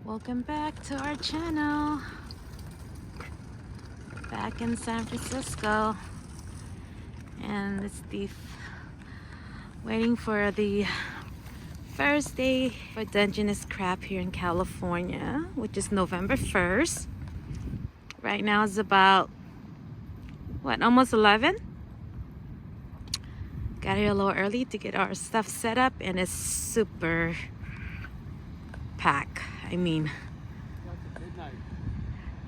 Welcome back to our channel. Back in San Francisco, and it's waiting for the first day for Dungeness crab here in California, which is November 1st. Right now it's about what, almost 11. Got here a little early to get our stuff set up, and it's super packed. I mean,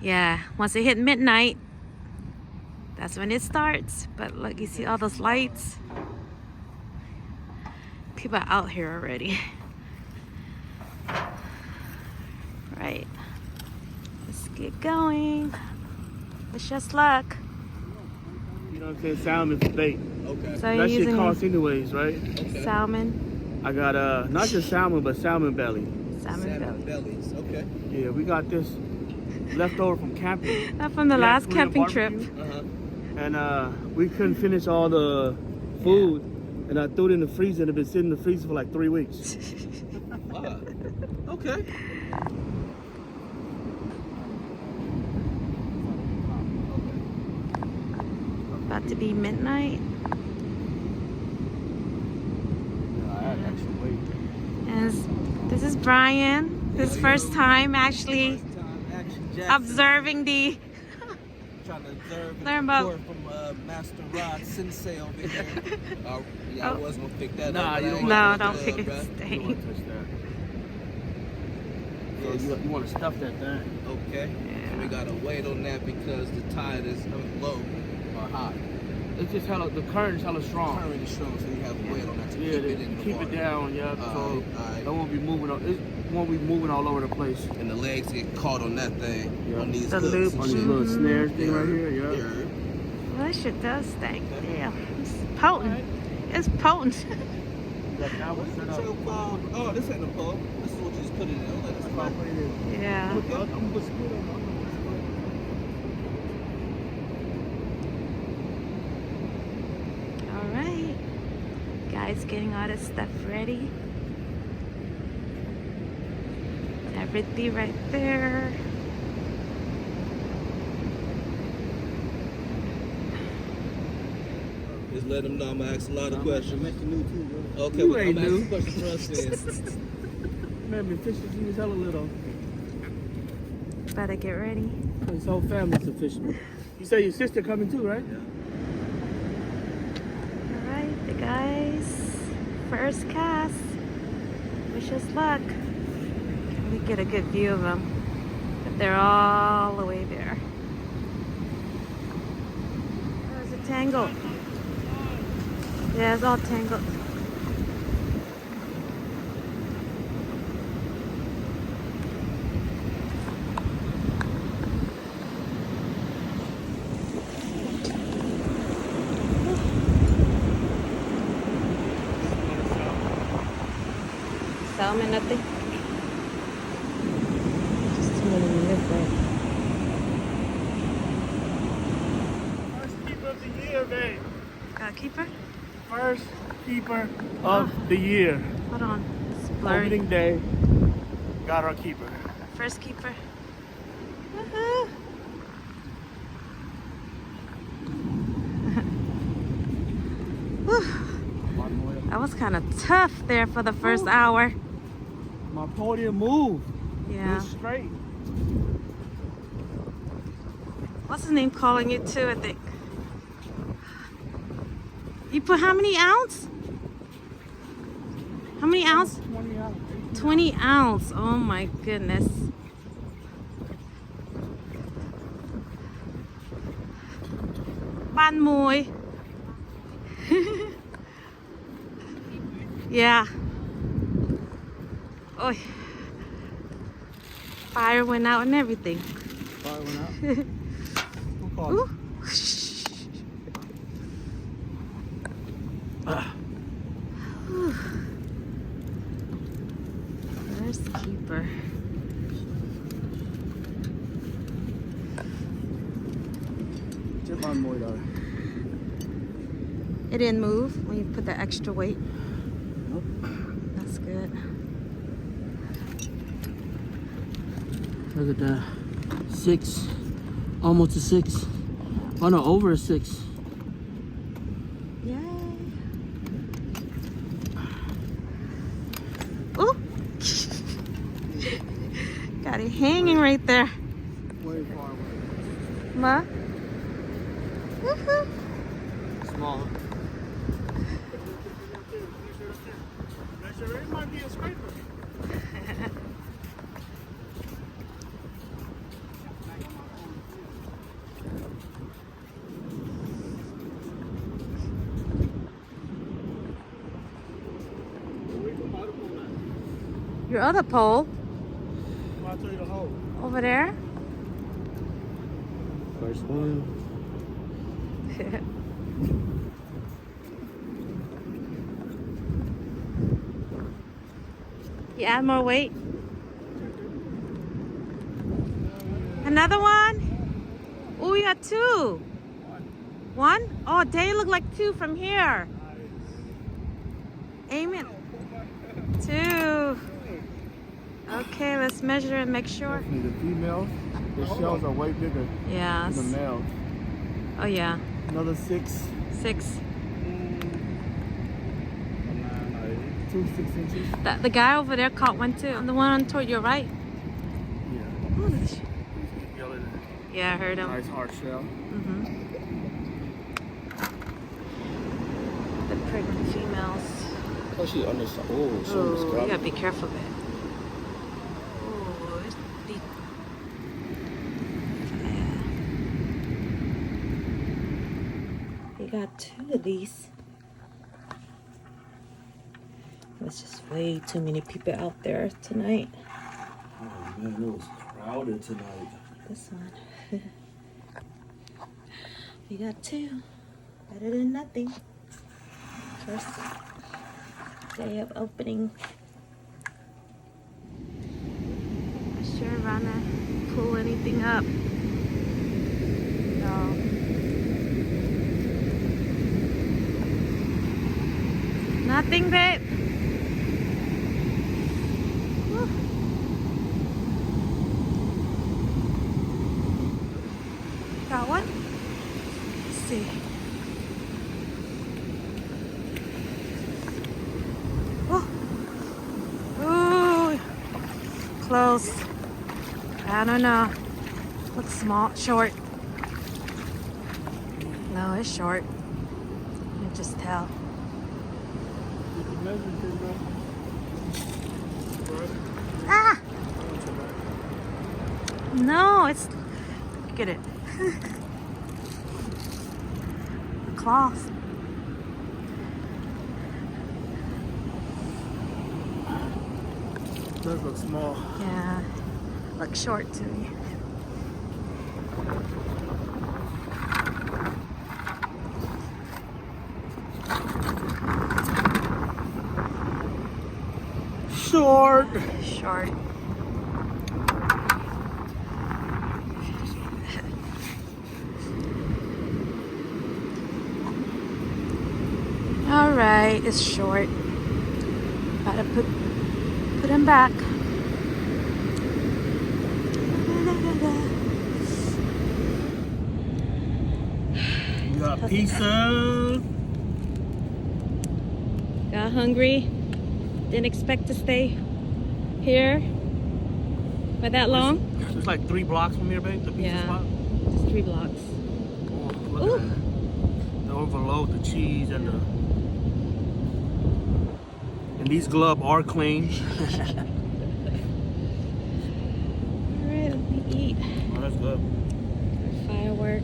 yeah, once it hit midnight, that's when it starts. But look, you see all those lights? People are out here already. Right, let's get going. Wish us luck. You know what I'm saying? Salmon for bait. Okay. So that shit costs anyways, right? Okay. Salmon. I got not just salmon, but salmon belly. Salmon bellies. Okay. Yeah, we got this left over from camping. Not from the last camping trip. And we couldn't finish all the food, and I threw it in the freezer, and it's been sitting in the freezer for like 3 weeks. Wow. Okay. About to be midnight. And this is Brian. His first time actually observing the. Trying to observe learn about from Master Rod Sensei over here. Yeah, I was gonna pick that nah, up. Don't pick it. Stay. You don't want to touch that. So you want to stuff that thing. Okay. Yeah. And we gotta wait on that because the tide is low or high. It's just hella, the current is hella strong. The current is strong, so you have to wait on that to Yeah, keep it in the keep water. it down, yeah. So it won't be moving. It won't be moving all over the place. And the legs get caught on that thing, Yeah. on these The hooks loop. and On shit. these little snare thing right here, yeah. Yeah. Well, that shit does stink. Yeah, it's potent. It's potent. Oh, this ain't a pole. This is what you just put it in. Like, this is fine. Yeah. Okay. I'm gonna put squid on. All right, guys, getting all this stuff ready. Everything right there. Just let them know I'm gonna ask a lot of questions. Okay, You well, I'm ain't asking new. questions for us then. Man, been fishing since he was hella little. Better get ready. His whole family's a fisherman. You say your sister coming too, right? All right, the guys. First cast. Wish us luck. We get a good view of them. But they're all the way there. There's a tangle. Yeah, it's all tangled. Salmon, nothing. Just too many minutes there. First keeper of the year, babe. Got a keeper? First keeper of the year. Hold on. It's blurry. Opening day. Got our keeper. First keeper. Woohoo! Whew. That was kind of tough there for the first hour. My podium moved. Yeah. It's straight. What's his name calling you too, I think? You put how many ounce? How many ounce? 20 ounce. 20 ounce. Oh my goodness. Ban mùi. Yeah. Oh. Fire went out and everything. Fire went out. Who called? Ooh. First keeper. It didn't move when you put the extra weight. Nope. That's good. Look at that. 6. Almost a 6. Oh no, over a 6. Yay. Ooh. Got it hanging right there. Way far away. Ma. Woohoo. Small. It might be a scraper. Your other pole I'll tell you the hole. over there. First one. You add more weight. Another one? Oh, we got 2. 1? Oh, they look like 2 from here. Aim it. 2. Okay, let's measure and make sure. Definitely the females, the shells are way bigger Yes. than the males. Oh, yeah. Another 6. 6. 2 6-inches. The guy over there caught one too. The one on toward your right. Yeah. Ooh, that's- Yellow. yeah, I heard him. Nice hard shell. The pregnant females. Oh, she understand. Oh, she was Oh, you grabbing. gotta be careful of it. Oh, it's big. Yeah. You got 2 of these. There's just way too many people out there tonight. Oh man, it was crowded tonight. This one. We got 2. Better than nothing. First day of opening. Not sure if I'm gonna pull anything up. No. Nothing, babe. Whew. Got one? Let's see. Oh. Ooh. Close. I don't know. Looks small, short. No, it's short. You can just tell. Ah! No, it's. Look at it. The cloth. Does look small. Yeah. Looks short to me. Short. Short. All right, it's short. Gotta put him back. You got pizza. Got hungry. Didn't expect to stay here for that long. It's like 3 blocks from here, babe. The pizza Yeah. spot. Just 3 blocks. Oh, look Ooh. at that. The overload, the cheese, and the And these gloves are clean. Alright, let me eat. Oh, that's good. Firework.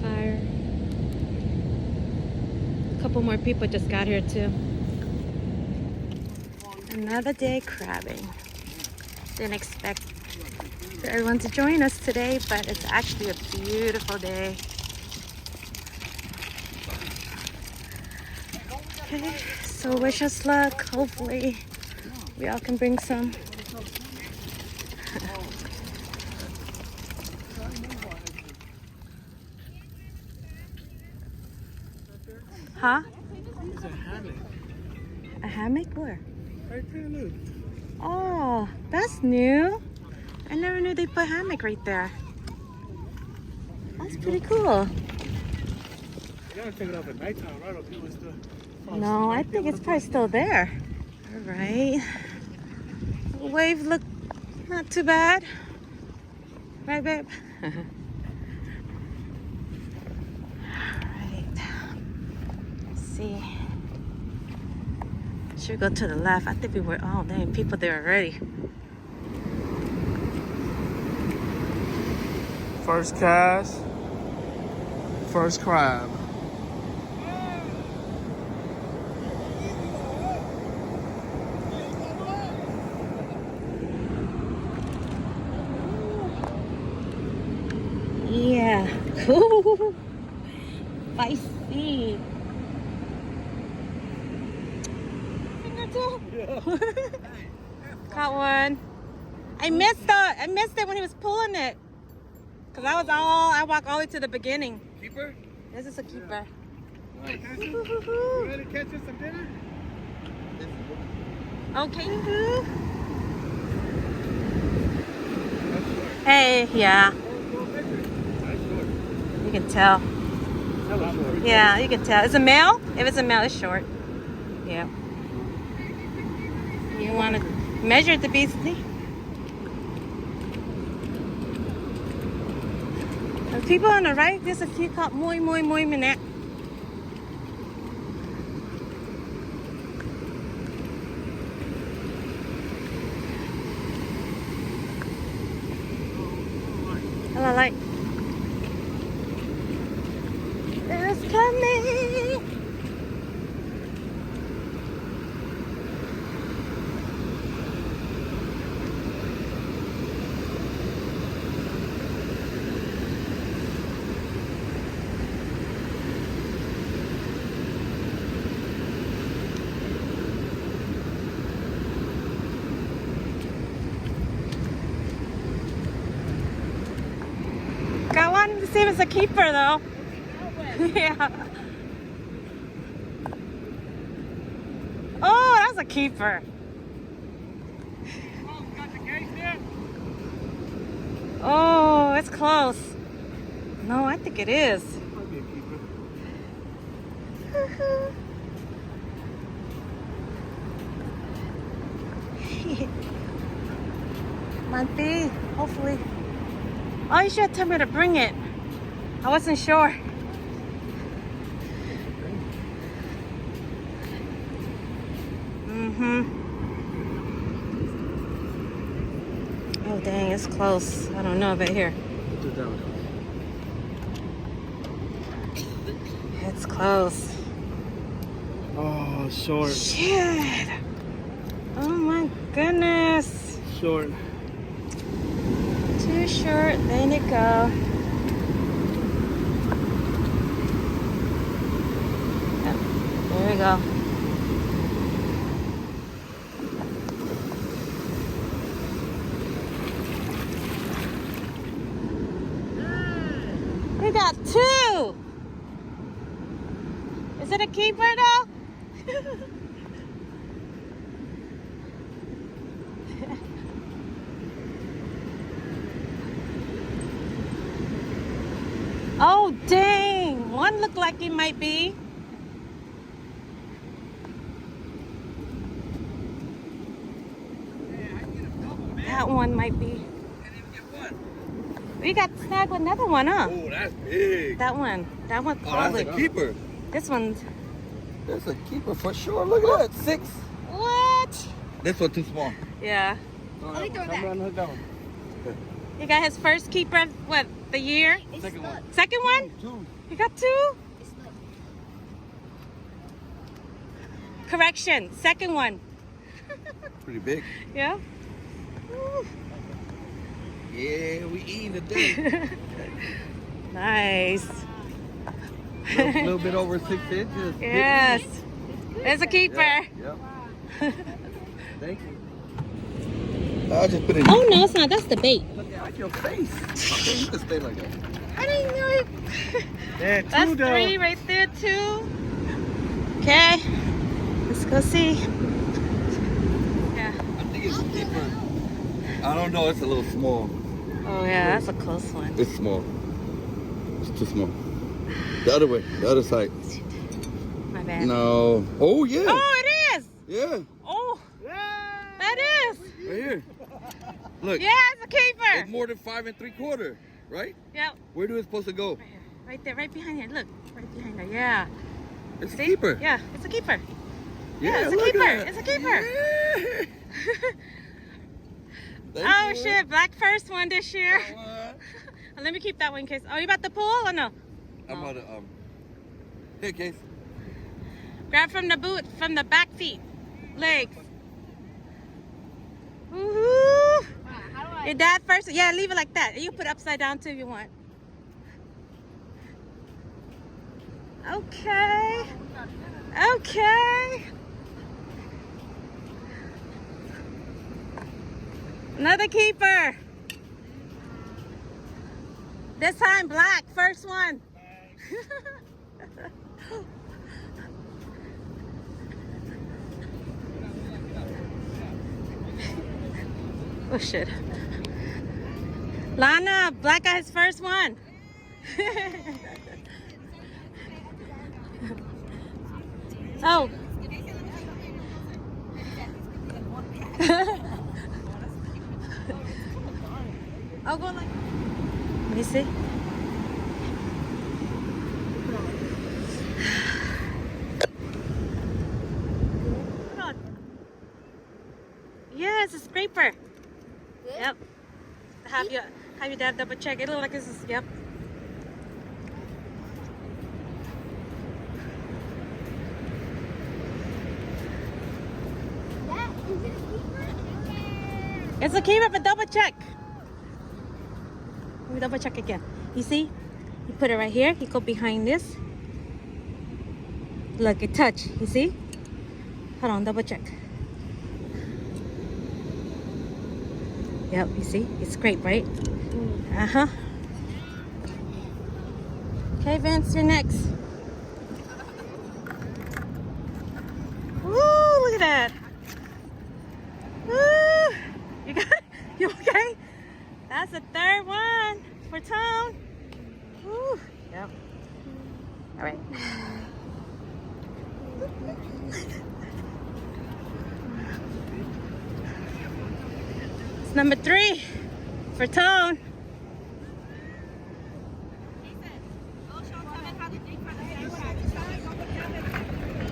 Fire. A couple more people just got here too. Another day crabbing. Didn't expect everyone to join us today, but it's actually a beautiful day. Okay, so wish us luck. Hopefully we all can bring some. Huh? It's a hammock. A hammock? Where? Right there, look. Oh, that's new. I never knew they put hammock right there. That's pretty cool. You gotta take it off at nighttime, right? Or people still No, I think it's probably still there. All right. The wave look not too bad. Right, babe? All right. Let's see. Should go to the left. I think we were, oh dang, people there already. First cast, first crab. Yeah. Ooh, spicy. Caught one. I missed it when he was pulling it. Cause I walked all the way to the beginning. Keeper? This is a keeper. Nice. You ready to catch us some dinner? Okay. Hey, yeah. You can tell. Yeah, you can tell. It's a male? If it's a male, it's short. Yeah. You want to measure the beastie? The people on the right, there's a few called muy minute. Hello, light. It's coming. Got one to see if it's a keeper though. Yeah. Oh, that's a keeper. Oh, it's close. No, I think it is. Might be a keeper. Might be, hopefully. Oh, you should have told me to bring it. I wasn't sure. Oh, dang, it's close. I don't know about here. It's close. Oh, short. Shit. Oh my goodness. Short. Too short. There you go. Yep. There we go. We got two. Is it a keeper though? Oh, dang. One looked like it might be. That one might be. We got snagged with another one, huh? Oh, that's big. That one. That one Oh, probably. that's a keeper. This one's. That's a keeper for sure. Look at that. 6. What? This one too small. Yeah. Let me throw that. You got his first keeper of what, the year? Second one. Second one? 2. You got 2? Correction, second one. Pretty big. Yeah? Woo. Yeah, we eating today. Nice. A little bit over 6 inches. Yes. It's a keeper. Yep. Thank you. I'll just put it in. Oh, no, it's not. That's the bait. Like your face. Okay, you can stay like that. I didn't know it. Yeah, That's 2 though. 3 right there, 2. Okay. Let's go see. Yeah. I think it's a keeper. I don't know. It's a little small. Oh, yeah, that's a close one. It's small. It's too small. The other way. The other side. My bad. No. Oh, yeah. Oh, it is. Yeah. Oh, that is. Right here. Look. Yeah, it's a keeper. It's more than 5 3/4, right? Yep. Where do it supposed to go? Right here. Right there, right behind here. Look, right behind her. Yeah. It's a See? keeper. Yeah, it's a keeper. Yeah, it's a look keeper. at that. It's a keeper. Yeah. Thank Oh, you. shit. Black first one this year. What? Let me keep that one in case. Oh, you about to pull or no? I'm about to, here, Case. Grab from the boot, from the back feet. Legs. Woohoo! Your dad first. Yeah, leave it like that. You put it upside down too if you want. Okay. Okay. Another keeper. This time black, first one. Oh shit. Lana, black got his first one. Oh. I'll go like. Let me see. Yeah, it's a scraper. Yep. Have your dad double check. It looks like this is yep. It's a keeper, but double check. Let me double check again. You see? You put it right here. You go behind this. Look, it touch. You see? Hold on, double check. Yep, you see? It's scraped, right? Uh-huh. Okay, Vince, you're next. Woo, look at that. Woo! You got it? You okay? That's the third one for Tone. Woo. Yep. All right. It's number 3 for Tone.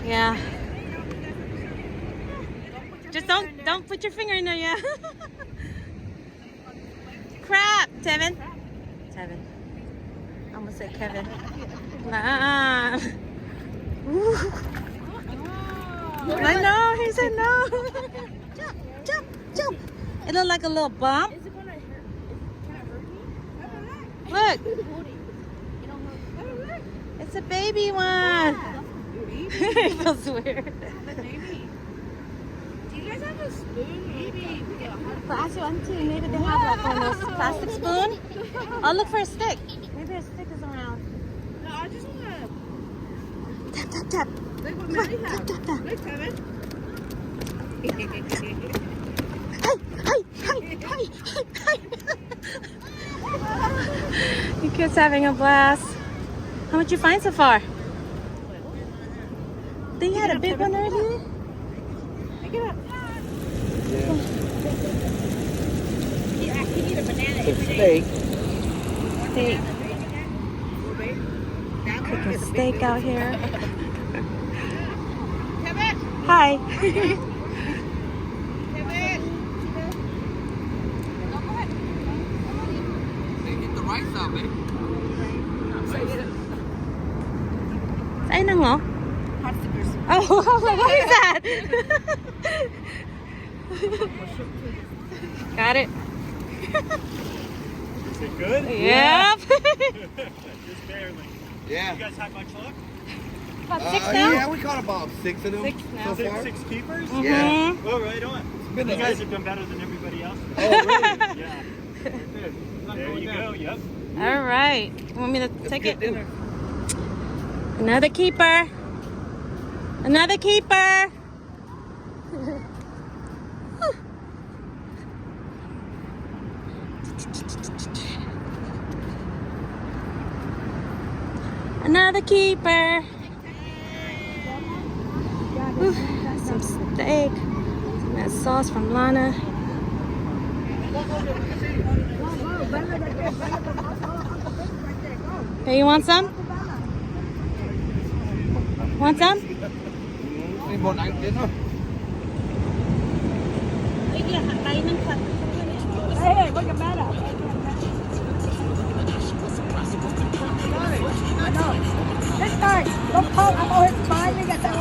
Yeah. Just don't put your finger in there yet. Crap, Tevin. Tevin. I'm gonna say Kevin. Nah. I know, he said no. Jump, jump, jump. It looked like a little bump. Is it gonna hurt? Can it hurt me? Look, It'll hurt. it's a baby one. It feels weird. The baby. Do you guys have a spoon? Maybe. Plastic one too. Maybe they have like one of those plastic spoon. I'll look for a stick. Maybe a stick is around. No, I just wanna Tap, tap, tap. look what Come Maddie on, has. tap, tap, tap. Look, Kevin. Hey. You kids having a blast. How much you find so far? Think you had a big one already? Pick it up. Yeah, I can eat a banana every day. Steak. Cooking steak out here. Hi. Hey, get the rice out, baby. Sa'yo na nga. Hotstickers. Oh, I was like, what is that? Got it. Is it good? Yep. Just barely. Yeah. You guys have much luck? About 6 now? Yeah, we caught about 6 of them 6 now. so far. Six keepers? Yeah. Mhm. Oh, right on. Been You a- guys have done better than everybody else. Oh, really? Yeah. There you go. Yep. All right. You want me to Let's take get it? dinner. Another keeper. Another keeper. Another keeper. Whew, some steak. Some of that sauce from Lana. Hey, you want some? Want some? May bon ang dinner. Hey, look at that. This guy, don't call. I'm always smiling at that.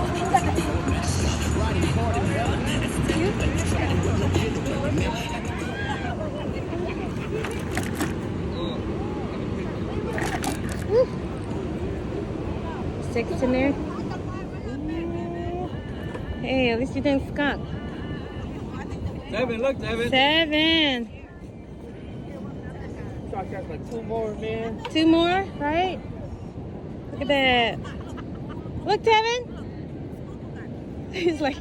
Six in there. Hey, at least you didn't skunk. 7, look, 7. 7. Like 2 more, man. 2 more, right? Look at that. Look, Tevin. He's like,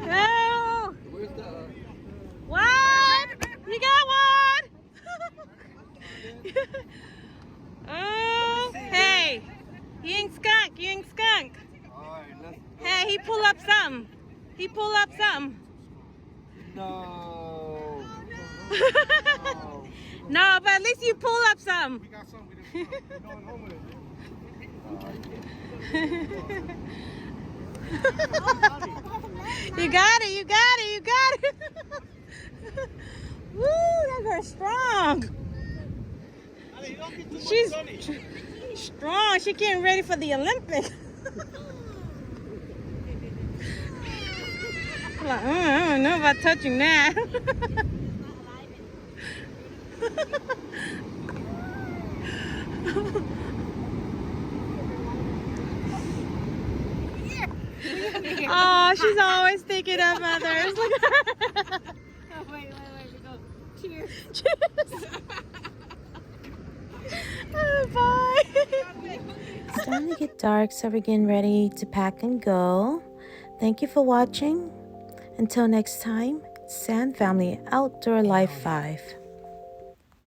oh, Where's the... what? You got one. Oh, hey, you ain't skunk. You ain't skunk. Alright, let's... Hey, he pull up something. He pull up something. No. No, but at least you pull up some. We got some. We're going home with it. You got it, you got it, you got it. Woo, that girl's strong. She's strong. She's getting ready for the Olympics. Like, I don't know about touching that. Oh, she's always thinking of others. Look at her. Wait. We go. Cheers. Cheers. Oh, bye. It's starting to get dark, so we're getting ready to pack and go. Thank you for watching. Until next time, Sand Family Outdoor Life 5.